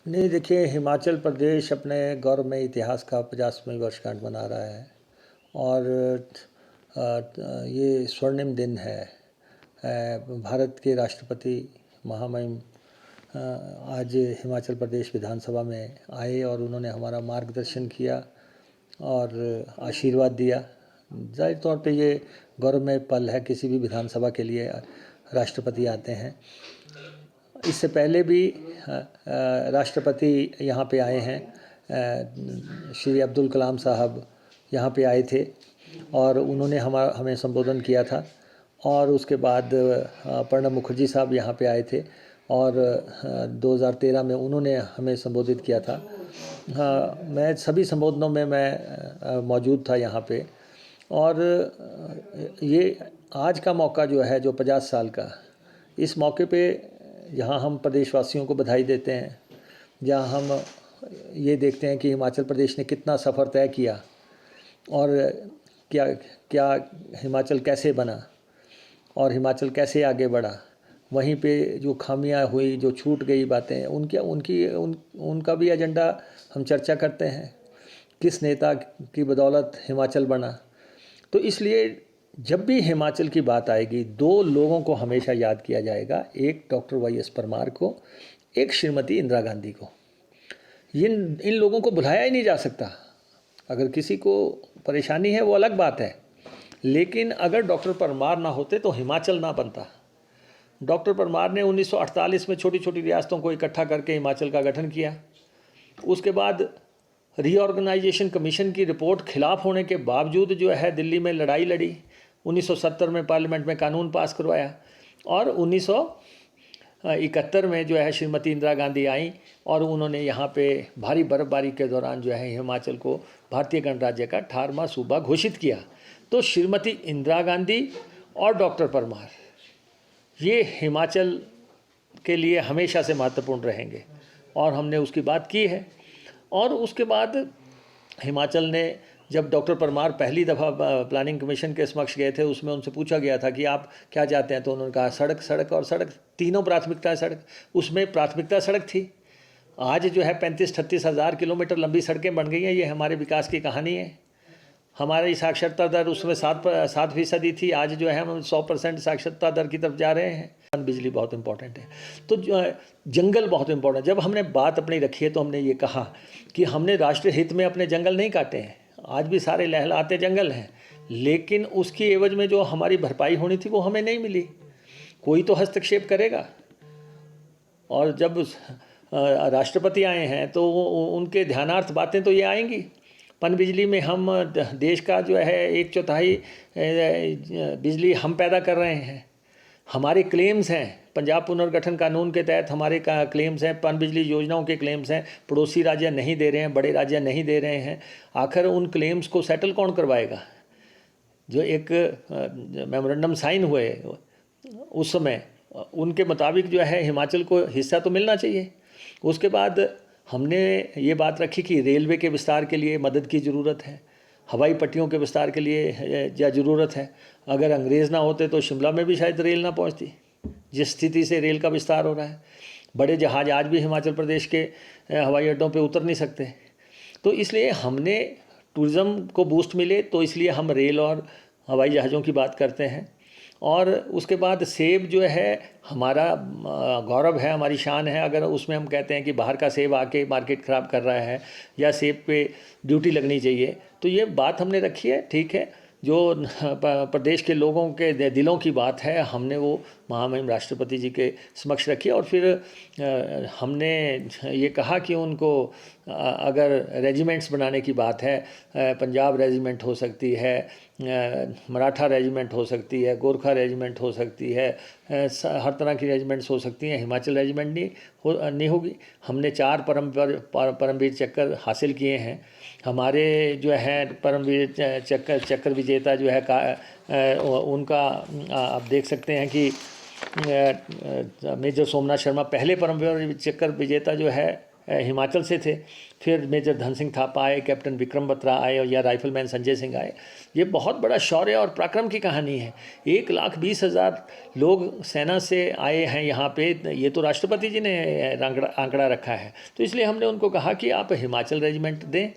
नहीं, देखिए, हिमाचल प्रदेश अपने गौरवमय इतिहास का 50वीं वर्षगांठ मना रहा है। और ये स्वर्णिम दिन है। भारत के राष्ट्रपति महामहिम आज हिमाचल प्रदेश विधानसभा में आए और उन्होंने हमारा मार्गदर्शन किया और आशीर्वाद दिया। जाहिर तौर पे ये गौरवमय पल है, किसी भी विधानसभा के लिए राष्ट्रपति आते हैं। इससे पहले भी राष्ट्रपति यहाँ पे आए हैं। श्री अब्दुल कलाम साहब यहाँ पे आए थे और उन्होंने हमें संबोधन किया था। और उसके बाद प्रणब मुखर्जी साहब यहाँ पे आए थे और 2013 में उन्होंने हमें संबोधित किया था। मैं सभी संबोधनों में मैं मौजूद था यहाँ पे। और ये आज का मौका जो है, जो 50 साल का, इस मौके पे यहाँ हम प्रदेशवासियों को बधाई देते हैं, जहाँ हम ये देखते हैं कि हिमाचल प्रदेश ने कितना सफ़र तय किया और क्या क्या हिमाचल कैसे बना और हिमाचल कैसे आगे बढ़ा। वहीं पे जो खामियां हुई, जो छूट गई बातें, उनका भी एजेंडा हम चर्चा करते हैं। किस नेता की बदौलत हिमाचल बना। तो इसलिए जब भी हिमाचल की बात आएगी, दो लोगों को हमेशा याद किया जाएगा। एक डॉक्टर वाई.एस. परमार को, एक श्रीमती इंदिरा गांधी को। इन लोगों को भुलाया ही नहीं जा सकता। अगर किसी को परेशानी है वो अलग बात है, लेकिन अगर डॉक्टर परमार ना होते तो हिमाचल ना बनता। डॉक्टर परमार ने 1948 में छोटी छोटी रियासतों को इकट्ठा करके हिमाचल का गठन किया। उसके बाद रीऑर्गेनाइजेशन कमीशन की रिपोर्ट खिलाफ होने के बावजूद जो है दिल्ली में लड़ाई लड़ी। 1970 में पार्लियामेंट में कानून पास करवाया और 1971 में जो है श्रीमती इंदिरा गांधी आई और उन्होंने यहाँ पे भारी बर्फबारी के दौरान जो है हिमाचल को भारतीय गणराज्य का 18वां सूबा घोषित किया। तो श्रीमती इंदिरा गांधी और डॉक्टर परमार ये हिमाचल के लिए हमेशा से महत्वपूर्ण रहेंगे और हमने उसकी बात की है। और उसके बाद हिमाचल ने, जब डॉक्टर परमार पहली दफ़ा प्लानिंग कमीशन के समक्ष गए थे, उसमें उनसे पूछा गया था कि आप क्या चाहते हैं, तो उन्होंने कहा सड़क, सड़क और सड़क, तीनों प्राथमिकताएं सड़क। उसमें प्राथमिकता सड़क थी। आज जो है 35-38 हज़ार किलोमीटर लंबी सड़कें बन गई हैं। ये हमारे विकास की कहानी है। हमारी साक्षरता दर उसमें 7% थी, आज जो है हम 100% साक्षरता दर की तरफ जा रहे हैं। बिजली बहुत इंपॉर्टेंट है। तो जंगल बहुत इंपॉर्टेंट। जब हमने बात अपनी रखी है तो हमने ये कहा कि हमने राष्ट्रीय हित में अपने जंगल नहीं काटे हैं। आज भी सारे लहलहाते जंगल हैं, लेकिन उसकी एवज में जो हमारी भरपाई होनी थी वो हमें नहीं मिली। कोई तो हस्तक्षेप करेगा। और जब राष्ट्रपति आए हैं तो उनके ध्यानार्थ बातें तो ये आएंगी। पनबिजली में हम देश का जो है 1/4 बिजली हम पैदा कर रहे हैं। हमारे क्लेम्स हैं पंजाब पुनर्गठन कानून के तहत, हमारे क्लेम्स हैं, पनबिजली योजनाओं के क्लेम्स हैं। पड़ोसी राज्य नहीं दे रहे हैं, बड़े राज्य नहीं दे रहे हैं। आखिर उन क्लेम्स को सेटल कौन करवाएगा? जो एक मेमोरेंडम साइन हुए उस समय, उनके मुताबिक जो है हिमाचल को हिस्सा तो मिलना चाहिए। उसके बाद हमने ये बात रखी कि रेलवे के विस्तार के लिए मदद की ज़रूरत है, हवाई पट्टियों के विस्तार के लिए या ज़रूरत है। अगर अंग्रेज़ ना होते तो शिमला में भी शायद रेल ना पहुंचती, जिस स्थिति से रेल का विस्तार हो रहा है। बड़े जहाज़ आज भी हिमाचल प्रदेश के हवाई अड्डों पे उतर नहीं सकते। तो इसलिए हमने टूरिज़्म को बूस्ट मिले, तो इसलिए हम रेल और हवाई जहाज़ों की बात करते हैं। और उसके बाद सेब जो है हमारा गौरव है, हमारी शान है। अगर उसमें हम कहते हैं कि बाहर का सेब आके मार्केट ख़राब कर रहा है या सेब पे ड्यूटी लगनी चाहिए, तो ये बात हमने रखी है। ठीक है, जो प्रदेश के लोगों के दिलों की बात है, हमने वो महामहिम राष्ट्रपति जी के समक्ष रखी। और फिर हमने ये कहा कि उनको अगर रेजिमेंट्स बनाने की बात है, पंजाब रेजिमेंट हो सकती है, मराठा रेजिमेंट हो सकती है, गोरखा रेजिमेंट हो सकती है, हर तरह की रेजिमेंट्स हो सकती हैं। हिमाचल रेजिमेंट नहीं होगी। हमने 4 परमवीर चक्र हासिल किए हैं। हमारे जो है परमवीर चक्र विजेता जो है उनका आप देख सकते हैं कि मेजर सोमनाथ शर्मा पहले परमवीर चक्र विजेता जो है हिमाचल से थे। फिर मेजर धन सिंह थापा आए, कैप्टन विक्रम बत्रा आए और या राइफलमैन संजय सिंह आए। ये बहुत बड़ा शौर्य और पराक्रम की कहानी है। 1,20,000 लोग सेना से आए हैं यहाँ पे, ये तो राष्ट्रपति जी ने आंकड़ा रखा है। तो इसलिए हमने उनको कहा कि आप हिमाचल रेजिमेंट दें,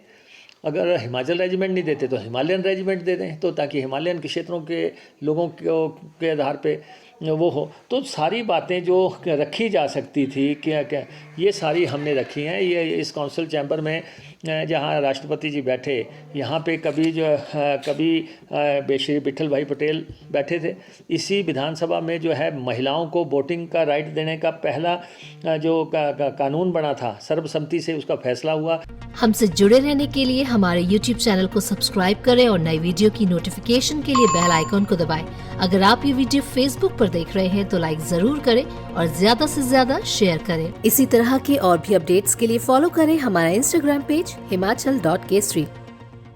अगर हिमाचल रेजिमेंट नहीं देते तो हिमालयन रेजिमेंट दे दें, तो ताकि हिमालयन क्षेत्रों के लोगों के आधार पे वो हो। तो सारी बातें जो रखी जा सकती थी क्या क्या, ये सारी हमने रखी हैं। ये इस काउंसिल चैम्बर में जहाँ राष्ट्रपति जी बैठे, यहाँ पे कभी श्री विठल भाई पटेल बैठे थे। इसी विधानसभा में जो है महिलाओं को वोटिंग का राइट देने का पहला जो कानून बना था, सर्वसम्मति से उसका फैसला हुआ। हमसे जुड़े रहने के लिए हमारे YouTube चैनल को सब्सक्राइब करें और नई वीडियो की नोटिफिकेशन के लिए बेल आइकॉन को दबाएं। अगर आप ये वीडियो Facebook पर देख रहे हैं तो लाइक जरूर करें और ज्यादा से ज्यादा शेयर करें। इसी तरह के और भी अपडेट्स के लिए फॉलो करें हमारा Instagram पेज himachal.kesari।